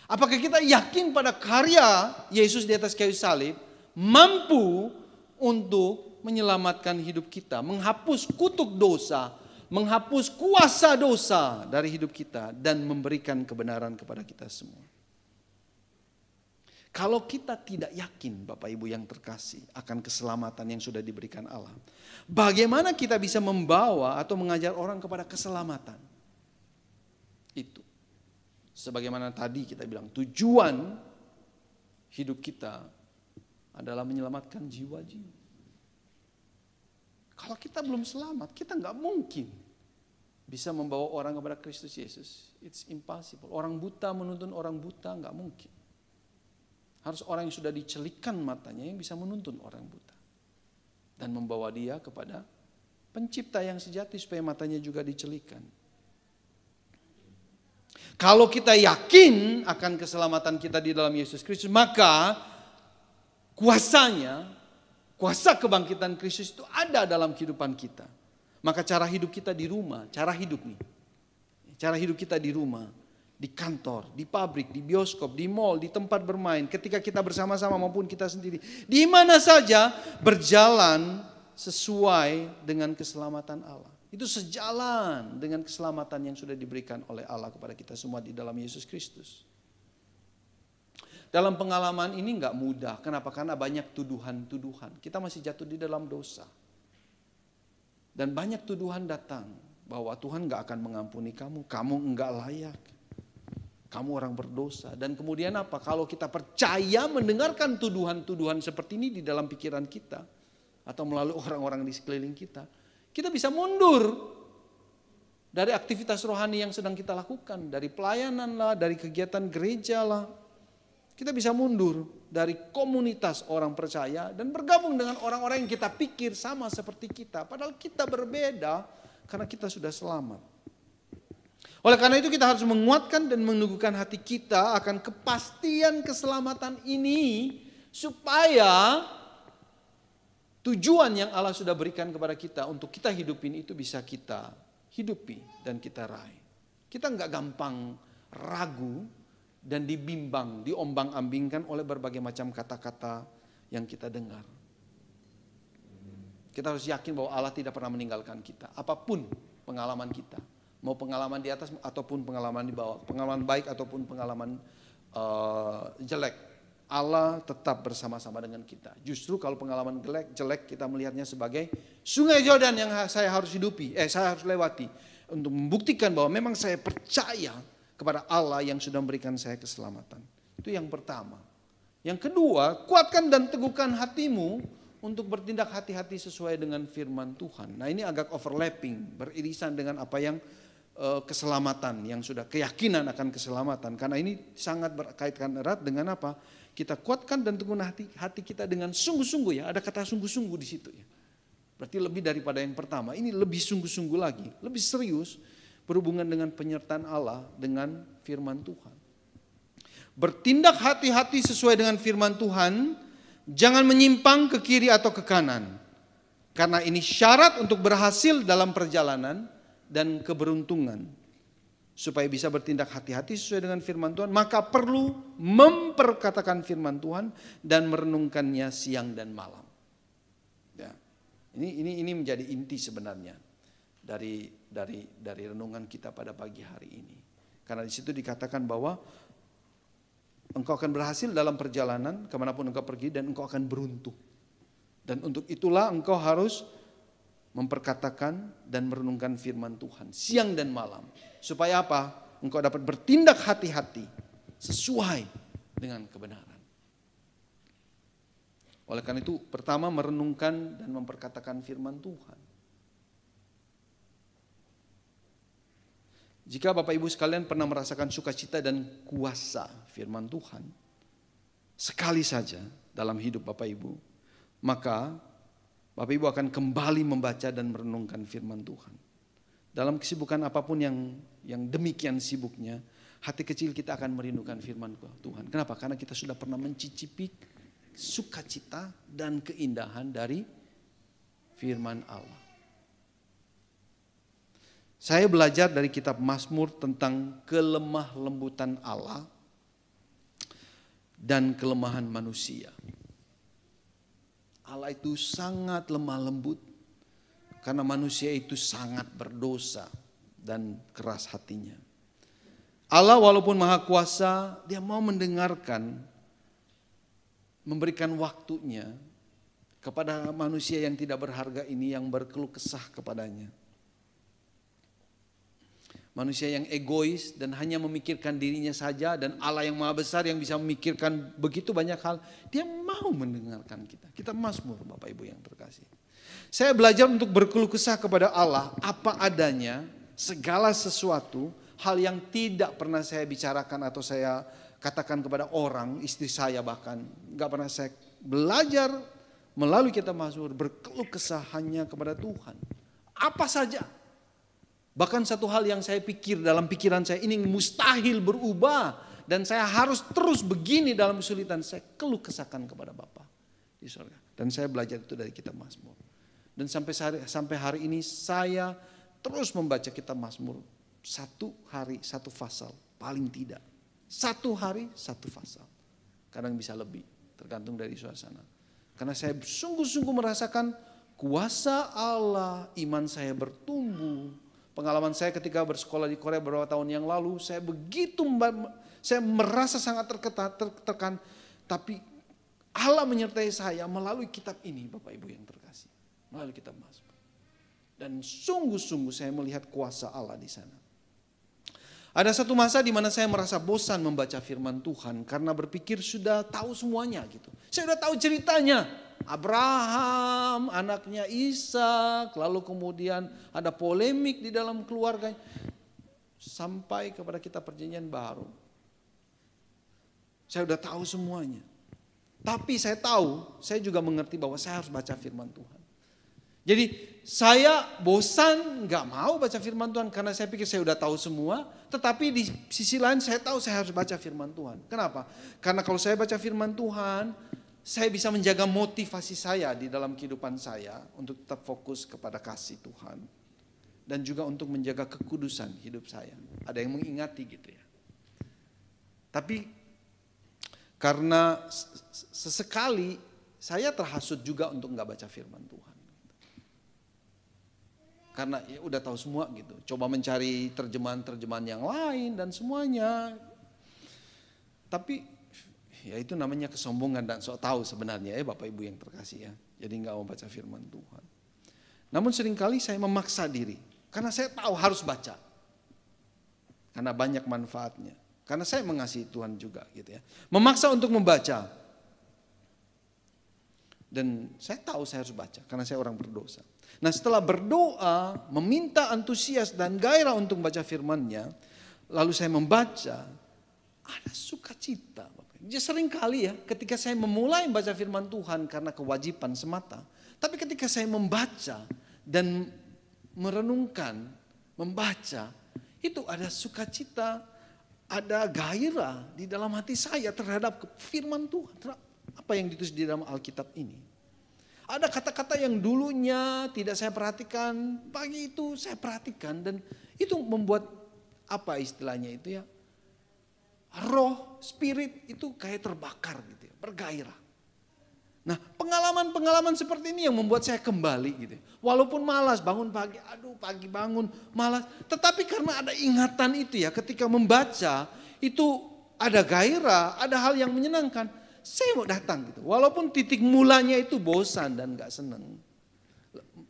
Apakah kita yakin pada karya Yesus di atas kayu salib mampu untuk menyelamatkan hidup kita, menghapus kutuk dosa, menghapus kuasa dosa dari hidup kita dan memberikan kebenaran kepada kita semua. Kalau kita tidak yakin Bapak Ibu yang terkasih akan keselamatan yang sudah diberikan Allah, bagaimana kita bisa membawa atau mengajar orang kepada keselamatan? Itu. Sebagaimana tadi kita bilang tujuan hidup kita adalah menyelamatkan jiwa-jiwa. Kalau kita belum selamat, kita nggak mungkin bisa membawa orang kepada Kristus Yesus. It's impossible. Orang buta menuntun orang buta nggak mungkin. Harus orang yang sudah dicelikkan matanya yang bisa menuntun orang buta. Dan membawa dia kepada pencipta yang sejati supaya matanya juga dicelikkan. Kalau kita yakin akan keselamatan kita di dalam Yesus Kristus, maka kuasanya, kuasa kebangkitan Kristus itu ada dalam kehidupan kita. Maka cara hidup kita di rumah, cara hidup kita di rumah, di kantor, di pabrik, di bioskop, di mall, di tempat bermain, ketika kita bersama-sama maupun kita sendiri, di mana saja berjalan sesuai dengan keselamatan Allah. Itu sejalan dengan keselamatan yang sudah diberikan oleh Allah kepada kita semua di dalam Yesus Kristus. Dalam pengalaman ini enggak mudah. Kenapa? Karena banyak tuduhan-tuduhan. Kita masih jatuh di dalam dosa. Dan banyak tuduhan datang bahwa Tuhan enggak akan mengampuni kamu. Kamu enggak layak. Kamu orang berdosa. Dan kemudian apa? Kalau kita percaya mendengarkan tuduhan-tuduhan seperti ini di dalam pikiran kita. Atau melalui orang-orang di sekeliling kita. Kita bisa mundur dari aktivitas rohani yang sedang kita lakukan. Dari pelayanan lah, dari kegiatan gereja lah. Kita bisa mundur dari komunitas orang percaya dan bergabung dengan orang-orang yang kita pikir sama seperti kita. Padahal kita berbeda karena kita sudah selamat. Oleh karena itu kita harus menguatkan dan meneguhkan hati kita akan kepastian keselamatan ini supaya tujuan yang Allah sudah berikan kepada kita untuk kita hidupin itu bisa kita hidupi dan kita raih. Kita nggak gampang ragu dan dibimbang, diombang-ambingkan oleh berbagai macam kata-kata yang kita dengar. Kita harus yakin bahwa Allah tidak pernah meninggalkan kita. Apapun pengalaman kita, mau pengalaman di atas ataupun pengalaman di bawah, pengalaman baik ataupun pengalaman jelek, Allah tetap bersama-sama dengan kita. Justru kalau pengalaman jelek kita melihatnya sebagai sungai Yordan yang saya harus saya harus lewati untuk membuktikan bahwa memang saya percaya kepada Allah yang sudah memberikan saya keselamatan. Itu yang pertama. Yang kedua, kuatkan dan teguhkan hatimu untuk bertindak hati-hati sesuai dengan firman Tuhan. Nah, ini agak overlapping, beririsan dengan apa yang keselamatan, yang sudah keyakinan akan keselamatan. Karena ini sangat berkaitan erat dengan apa? Kita kuatkan dan teguhkan hati kita dengan sungguh-sungguh, ya. Ada kata sungguh-sungguh di situ, ya. Berarti lebih daripada yang pertama. Ini lebih sungguh-sungguh lagi, lebih serius berhubungan dengan penyertaan Allah dengan firman Tuhan. Bertindak hati-hati sesuai dengan firman Tuhan, jangan menyimpang ke kiri atau ke kanan. Karena ini syarat untuk berhasil dalam perjalanan dan keberuntungan. Supaya bisa bertindak hati-hati sesuai dengan firman Tuhan, maka perlu memperkatakan firman Tuhan dan merenungkannya siang dan malam. Ya. Ini menjadi inti sebenarnya dari renungan kita pada pagi hari ini. Karena di situ dikatakan bahwa engkau akan berhasil dalam perjalanan kemanapun engkau pergi dan engkau akan beruntung. Dan untuk itulah engkau harus memperkatakan dan merenungkan firman Tuhan siang dan malam. Supaya apa? Engkau dapat bertindak hati-hati sesuai dengan kebenaran. Oleh karena itu, pertama merenungkan dan memperkatakan firman Tuhan. Jika Bapak Ibu sekalian pernah merasakan sukacita dan kuasa firman Tuhan sekali saja dalam hidup Bapak Ibu, maka Bapak Ibu akan kembali membaca dan merenungkan firman Tuhan. Dalam kesibukan apapun yang demikian sibuknya, hati kecil kita akan merindukan firman Tuhan. Kenapa? Karena kita sudah pernah mencicipi sukacita dan keindahan dari firman Allah. Saya belajar dari kitab Mazmur tentang kelemah lembutan Allah dan kelemahan manusia. Allah itu sangat lemah lembut karena manusia itu sangat berdosa dan keras hatinya. Allah walaupun maha kuasa, dia mau mendengarkan, memberikan waktunya kepada manusia yang tidak berharga ini, yang berkeluh kesah kepadanya. Manusia yang egois dan hanya memikirkan dirinya saja, dan Allah yang maha besar yang bisa memikirkan begitu banyak hal, dia mau mendengarkan kita. Kita Mazmur, Bapak Ibu yang terkasih. Saya belajar untuk berkeluh kesah kepada Allah apa adanya, segala sesuatu, hal yang tidak pernah saya bicarakan atau saya katakan kepada orang, istri saya bahkan, gak pernah saya belajar melalui kitab Mazmur berkeluh kesah hanya kepada Tuhan. Apa saja. Bahkan satu hal yang saya pikir dalam pikiran saya ini mustahil berubah dan saya harus terus begini dalam kesulitan, saya keluh kesahkan kepada Bapa di surga. Dan saya belajar itu dari kitab Mazmur. Dan sampai hari ini saya terus membaca kitab Mazmur, satu hari satu pasal, paling tidak. Satu hari satu pasal. Kadang bisa lebih, tergantung dari suasana. Karena saya sungguh-sungguh merasakan kuasa Allah, iman saya bertumbuh. Pengalaman saya ketika bersekolah di Korea beberapa tahun yang lalu, saya merasa sangat tertekan, tapi Allah menyertai saya melalui kitab ini, Bapak Ibu yang terkasih, melalui kitab Mazmur. Dan sungguh-sungguh saya melihat kuasa Allah di sana. Ada satu masa di mana saya merasa bosan membaca firman Tuhan karena berpikir sudah tahu semuanya gitu. Saya sudah tahu ceritanya. Abraham, anaknya Ishak, lalu kemudian ada polemik di dalam keluarga. Sampai kepada kitab perjanjian baru. Saya sudah tahu semuanya. Tapi saya tahu, saya juga mengerti bahwa saya harus baca firman Tuhan. Jadi saya bosan, gak mau baca firman Tuhan karena saya pikir saya sudah tahu semua. Tetapi di sisi lain saya tahu saya harus baca firman Tuhan. Kenapa? Karena kalau saya baca firman Tuhan, saya bisa menjaga motivasi saya di dalam kehidupan saya untuk tetap fokus kepada kasih Tuhan. Dan juga untuk menjaga kekudusan hidup saya. Ada yang mengingati gitu ya. Tapi karena sesekali saya terhasut juga untuk nggak baca firman Tuhan. Karena ya udah tahu semua gitu. Coba mencari terjemahan-terjemahan yang lain dan semuanya. Tapi ya itu namanya kesombongan dan sok tahu sebenarnya ya Bapak Ibu yang terkasih ya. Jadi nggak mau baca firman Tuhan. Namun seringkali saya memaksa diri. Karena saya tahu harus baca. Karena banyak manfaatnya. Karena saya mengasihi Tuhan juga gitu ya. Memaksa untuk membaca. Dan saya tahu saya harus baca karena saya orang berdosa. Nah setelah berdoa, meminta antusias dan gairah untuk membaca firman-Nya. Lalu saya membaca, ada sukacita. Jadi sering kali ya ketika saya memulai membaca firman Tuhan karena kewajiban semata. Tapi ketika saya membaca dan merenungkan, membaca, itu ada sukacita, ada gairah di dalam hati saya terhadap firman Tuhan. Apa yang ditulis di dalam Alkitab ini. Ada kata-kata yang dulunya tidak saya perhatikan, pagi itu saya perhatikan dan itu membuat apa istilahnya itu ya. Roh, spirit itu kayak terbakar gitu ya, bergairah. Nah pengalaman-pengalaman seperti ini yang membuat saya kembali gitu. Walaupun malas bangun pagi, pagi bangun malas. Tetapi karena ada ingatan itu ya ketika membaca itu ada gairah, ada hal yang menyenangkan. Saya mau datang gitu. Walaupun titik mulanya itu bosan dan gak seneng.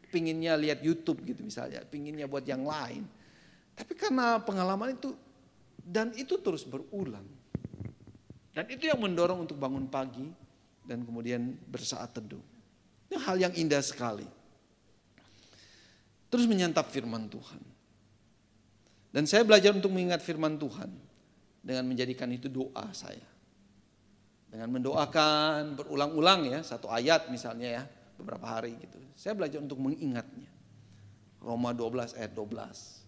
Pinginnya lihat YouTube gitu misalnya, pinginnya buat yang lain. Tapi karena pengalaman itu dan itu terus berulang. Dan itu yang mendorong untuk bangun pagi dan kemudian bersaat teduh. Itu hal yang indah sekali. Terus menyantap firman Tuhan. Dan saya belajar untuk mengingat firman Tuhan dengan menjadikan itu doa saya. Dengan mendoakan berulang-ulang ya, satu ayat misalnya ya, beberapa hari gitu. Saya belajar untuk mengingatnya. Roma 12 ayat 12.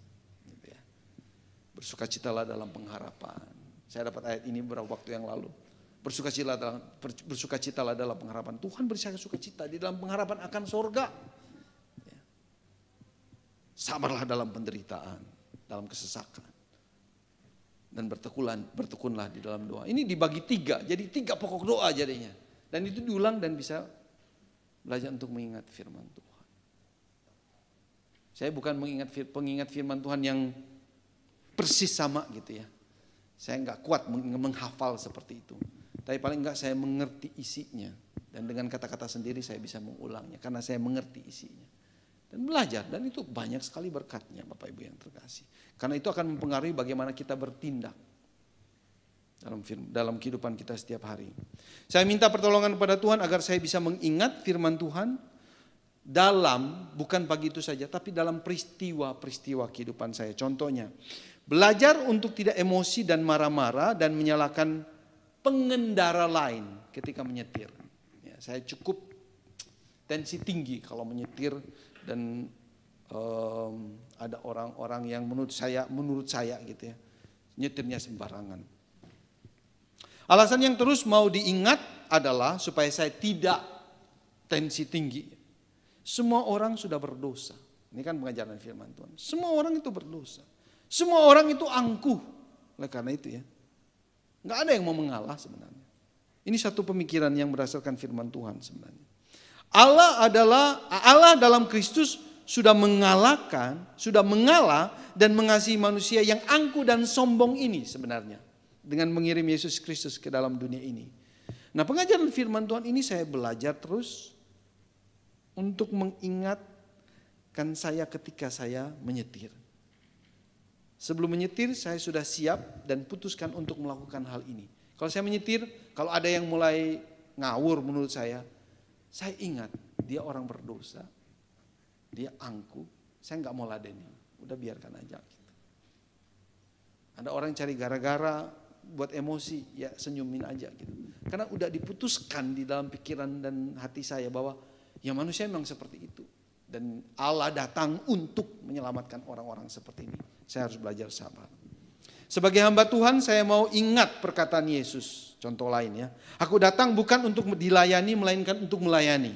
Bersukacitalah dalam pengharapan. Saya dapat ayat ini beberapa waktu yang lalu. Bersukacitalah dalam pengharapan. Tuhan beri saya sukacita di dalam pengharapan akan sorga. Sabarlah dalam penderitaan, dalam kesesakan. Dan bertekunlah di dalam doa. Ini dibagi 3, jadi 3 pokok doa jadinya. Dan itu diulang dan bisa belajar untuk mengingat firman Tuhan. Saya bukan pengingat firman Tuhan yang persis sama gitu ya. Saya nggak kuat menghafal seperti itu. Tapi paling nggak saya mengerti isinya. Dan dengan kata-kata sendiri saya bisa mengulangnya. Karena saya mengerti isinya. Dan belajar. Dan itu banyak sekali berkatnya Bapak Ibu yang terkasih. Karena itu akan mempengaruhi bagaimana kita bertindak. Dalam kehidupan kita setiap hari. Saya minta pertolongan kepada Tuhan agar saya bisa mengingat firman Tuhan. Bukan pagi itu saja. Tapi dalam peristiwa-peristiwa kehidupan saya. Contohnya. Belajar untuk tidak emosi dan marah-marah dan menyalahkan pengendara lain ketika menyetir. Ya, saya cukup tensi tinggi kalau menyetir dan ada orang-orang yang menurut saya gitu ya, nyetirnya sembarangan. Alasan yang terus mau diingat adalah supaya saya tidak tensi tinggi. Semua orang sudah berdosa. Ini kan pengajaran firman Tuhan. Semua orang itu berdosa. Semua orang itu angkuh. Oleh karena itu ya. Gak ada yang mau mengalah sebenarnya. Ini satu pemikiran yang berdasarkan firman Tuhan sebenarnya. Allah dalam Kristus sudah mengalah dan mengasihi manusia yang angkuh dan sombong ini sebenarnya. Dengan mengirim Yesus Kristus ke dalam dunia ini. Nah pengajaran firman Tuhan ini saya belajar terus untuk mengingatkan saya ketika saya menyetir. Sebelum menyetir saya sudah siap dan putuskan untuk melakukan hal ini. Kalau saya menyetir, kalau ada yang mulai ngawur menurut saya ingat dia orang berdosa, dia angkuh, saya nggak mau ladeni, udah biarkan aja. Gitu. Ada orang cari gara-gara buat emosi, ya senyumin aja gitu. Karena udah diputuskan di dalam pikiran dan hati saya bahwa ya manusia memang seperti itu. Dan Allah datang untuk menyelamatkan orang-orang seperti ini. Saya harus belajar sabar. Sebagai hamba Tuhan saya mau ingat perkataan Yesus. contoh lain ya. Aku datang bukan untuk dilayani, melainkan untuk melayani.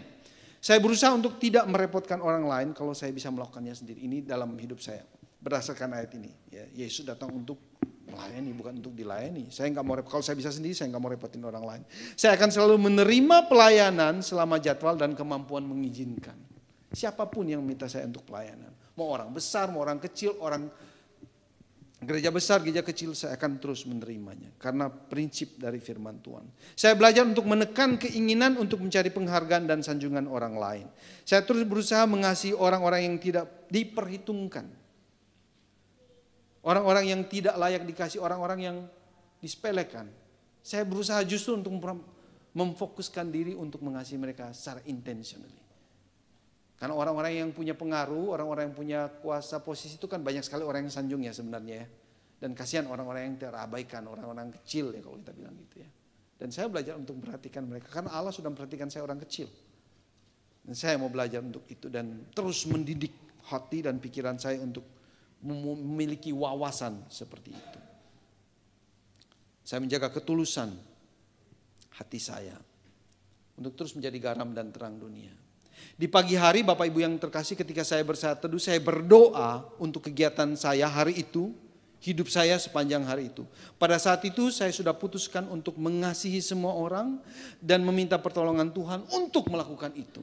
Saya berusaha untuk tidak merepotkan orang lain kalau saya bisa melakukannya sendiri. Ini dalam hidup saya berdasarkan ayat ini. Ya, Yesus datang untuk melayani, bukan untuk dilayani. Saya nggak mau kalau saya bisa sendiri, saya nggak mau repotin orang lain. Saya akan selalu menerima pelayanan selama jadwal dan kemampuan mengizinkan. Siapapun yang minta saya untuk pelayanan, mau orang besar, mau orang kecil, orang gereja besar, gereja kecil, saya akan terus menerimanya. Karena prinsip dari firman Tuhan. Saya belajar untuk menekan keinginan untuk mencari penghargaan dan sanjungan orang lain. Saya terus berusaha mengasihi orang-orang yang tidak diperhitungkan. Orang-orang yang tidak layak dikasih, orang-orang yang disepelekan. Saya berusaha justru untuk memfokuskan diri untuk mengasihi mereka secara intentionally. Karena orang-orang yang punya pengaruh, orang-orang yang punya kuasa posisi itu kan banyak sekali orang yang sanjung ya sebenarnya ya. Dan kasihan orang-orang yang terabaikan, orang-orang kecil ya kalau kita bilang gitu ya. Dan saya belajar untuk memperhatikan mereka karena Allah sudah memperhatikan saya orang kecil. Dan saya mau belajar untuk itu dan terus mendidik hati dan pikiran saya untuk memiliki wawasan seperti itu. Saya menjaga ketulusan hati saya untuk terus menjadi garam dan terang dunia. Di pagi hari Bapak Ibu yang terkasih, ketika saya bersaat teduh, saya berdoa untuk kegiatan saya hari itu, hidup saya sepanjang hari itu. Pada saat itu saya sudah putuskan untuk mengasihi semua orang dan meminta pertolongan Tuhan untuk melakukan itu.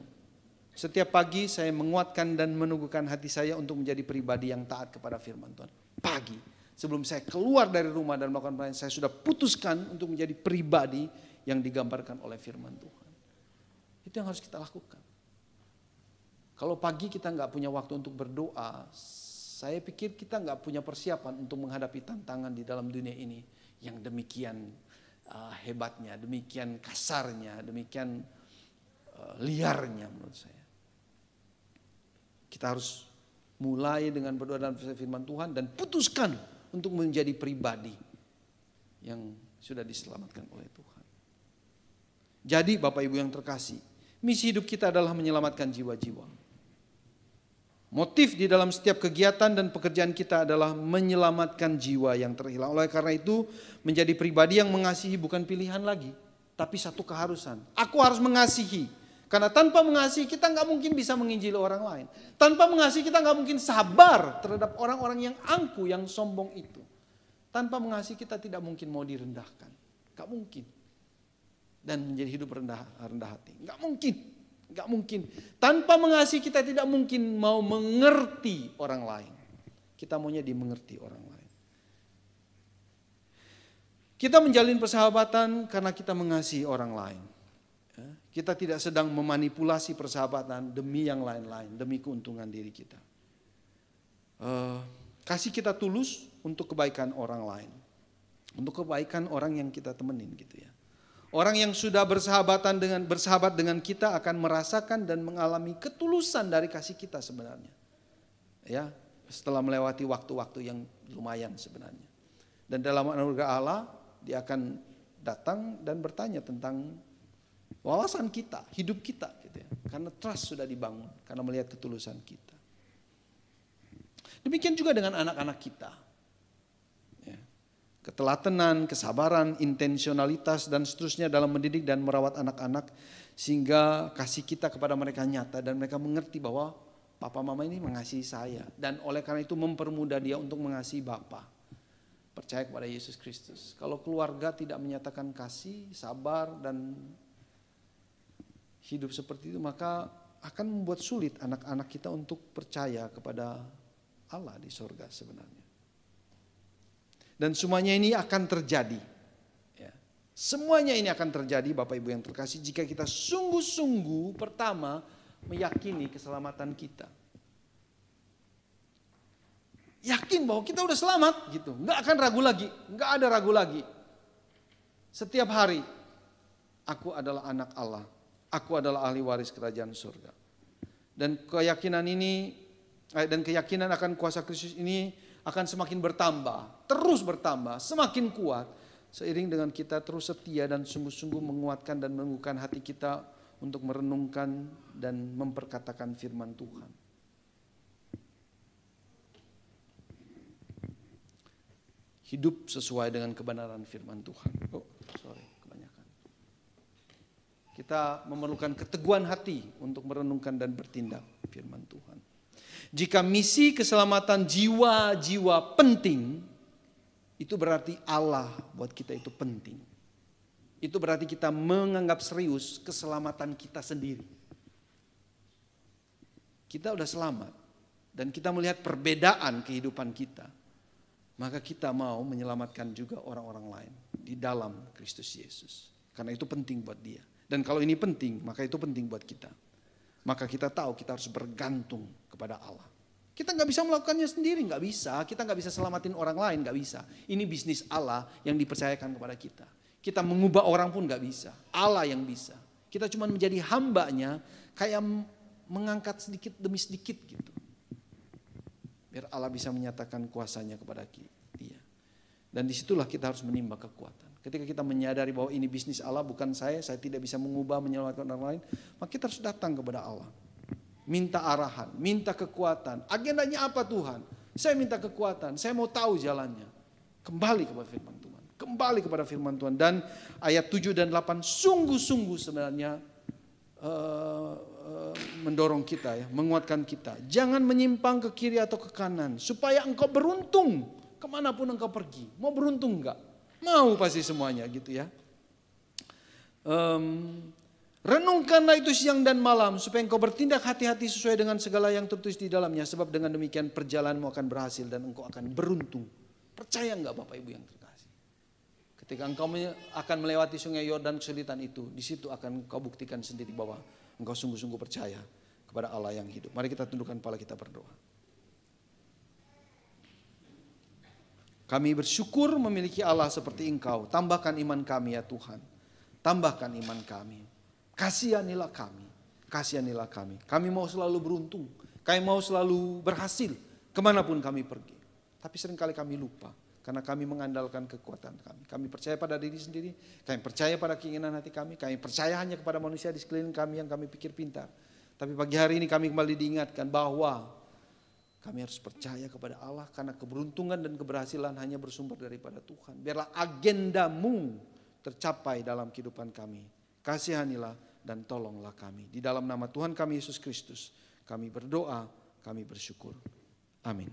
Setiap pagi saya menguatkan dan meneguhkan hati saya untuk menjadi pribadi yang taat kepada firman Tuhan. Pagi, sebelum saya keluar dari rumah dan melakukan pelayanan, saya sudah putuskan untuk menjadi pribadi yang digambarkan oleh firman Tuhan. Itu yang harus kita lakukan. Kalau pagi kita nggak punya waktu untuk berdoa, saya pikir kita nggak punya persiapan untuk menghadapi tantangan di dalam dunia ini yang demikian hebatnya, demikian kasarnya, demikian liarnya menurut saya. Kita harus mulai dengan berdoa dan firman Tuhan dan putuskan untuk menjadi pribadi yang sudah diselamatkan oleh Tuhan. Jadi Bapak Ibu yang terkasih, misi hidup kita adalah menyelamatkan jiwa-jiwa. Motif di dalam setiap kegiatan dan pekerjaan kita adalah menyelamatkan jiwa yang terhilang. Oleh karena itu menjadi pribadi yang mengasihi bukan pilihan lagi, tapi satu keharusan. Aku harus mengasihi. Karena tanpa mengasihi kita nggak mungkin bisa menginjili orang lain. Tanpa mengasihi kita nggak mungkin sabar terhadap orang-orang yang angkuh, yang sombong itu. Tanpa mengasihi kita tidak mungkin mau direndahkan. Nggak mungkin. Dan menjadi hidup rendah hati. Nggak mungkin. Nggak mungkin. Tanpa mengasihi kita tidak mungkin mau mengerti orang lain. Kita maunya dimengerti orang lain. Kita menjalin persahabatan karena kita mengasihi orang lain. Kita tidak sedang memanipulasi persahabatan demi yang lain-lain, demi keuntungan diri kita. Kasih kita tulus untuk kebaikan orang lain. Untuk kebaikan orang yang kita temenin gitu ya. Orang yang sudah bersahabat dengan kita akan merasakan dan mengalami ketulusan dari kasih kita sebenarnya. Ya, setelah melewati waktu-waktu yang lumayan sebenarnya. Dan dalam anugerah Allah, dia akan datang dan bertanya tentang wawasan kita, hidup kita gitu ya. Karena trust sudah dibangun, karena melihat ketulusan kita. Demikian juga dengan anak-anak kita. Ketelatenan, kesabaran, intensionalitas dan seterusnya dalam mendidik dan merawat anak-anak sehingga kasih kita kepada mereka nyata dan mereka mengerti bahwa papa mama ini mengasihi saya dan oleh karena itu mempermudah dia untuk mengasihi Bapa. Percaya kepada Yesus Kristus. Kalau keluarga tidak menyatakan kasih, sabar dan hidup seperti itu maka akan membuat sulit anak-anak kita untuk percaya kepada Allah di surga sebenarnya. Dan semuanya ini akan terjadi. Ya. Semuanya ini akan terjadi Bapak Ibu yang terkasih jika kita sungguh-sungguh pertama meyakini keselamatan kita. Yakin bahwa kita udah selamat gitu. Nggak akan ragu lagi. Nggak ada ragu lagi. Setiap hari aku adalah anak Allah. Aku adalah ahli waris kerajaan surga. Dan keyakinan ini dan keyakinan akan kuasa Kristus ini akan semakin bertambah, terus bertambah, semakin kuat seiring dengan kita terus setia dan sungguh-sungguh menguatkan dan meneguhkan hati kita untuk merenungkan dan memperkatakan firman Tuhan. Hidup sesuai dengan kebenaran firman Tuhan. kita memerlukan keteguhan hati untuk merenungkan dan bertindak firman Tuhan. Jika misi keselamatan jiwa-jiwa penting, itu berarti Allah buat kita itu penting. Itu berarti kita menganggap serius keselamatan kita sendiri. Kita udah selamat dan kita melihat perbedaan kehidupan kita. Maka kita mau menyelamatkan juga orang-orang lain di dalam Kristus Yesus. Karena itu penting buat dia. Dan kalau ini penting, maka itu penting buat kita. Maka kita tahu kita harus bergantung kepada Allah. Kita nggak bisa melakukannya sendiri, nggak bisa. Kita nggak bisa selamatin orang lain, nggak bisa. Ini bisnis Allah yang dipercayakan kepada kita. Kita mengubah orang pun nggak bisa. Allah yang bisa. Kita cuma menjadi hambanya, kayak mengangkat sedikit demi sedikit gitu. Biar Allah bisa menyatakan kuasanya kepada dia. Dan disitulah kita harus menimba kekuatan. Ketika kita menyadari bahwa ini bisnis Allah, bukan saya tidak bisa mengubah, menyelamatkan orang lain, maka kita harus datang kepada Allah. Minta arahan, minta kekuatan. Agendanya apa Tuhan? Saya minta kekuatan, saya mau tahu jalannya. Kembali kepada firman Tuhan. Kembali kepada firman Tuhan. Dan ayat 7 dan 8 sungguh-sungguh sebenarnya mendorong kita ya, menguatkan kita. Jangan menyimpang ke kiri atau ke kanan, supaya engkau beruntung kemanapun engkau pergi. Mau beruntung enggak? Mau pasti semuanya gitu ya. Renungkanlah itu siang dan malam supaya engkau bertindak hati-hati sesuai dengan segala yang tertulis di dalamnya. Sebab dengan demikian perjalananmu akan berhasil dan engkau akan beruntung. Percaya enggak Bapak Ibu yang terkasih? Ketika engkau akan melewati sungai Yordan kesulitan itu, di situ akan engkau buktikan sendiri bahwa engkau sungguh-sungguh percaya kepada Allah yang hidup. Mari kita tundukkan kepala kita berdoa. Kami bersyukur memiliki Allah seperti Engkau. Tambahkan iman kami ya Tuhan. Tambahkan iman kami. Kasihanilah kami. Kasihanilah kami. Kami mau selalu beruntung. Kami mau selalu berhasil. Kemanapun kami pergi. Tapi seringkali kami lupa. Karena kami mengandalkan kekuatan kami. Kami percaya pada diri sendiri. Kami percaya pada keinginan hati kami. Kami percaya hanya kepada manusia di sekeliling kami yang kami pikir pintar. Tapi pagi hari ini kami kembali diingatkan bahwa kami harus percaya kepada Allah karena keberuntungan dan keberhasilan hanya bersumber daripada Tuhan. Biarlah agendamu tercapai dalam kehidupan kami. Kasihanilah dan tolonglah kami. Di dalam nama Tuhan kami Yesus Kristus, kami berdoa, kami bersyukur. Amin.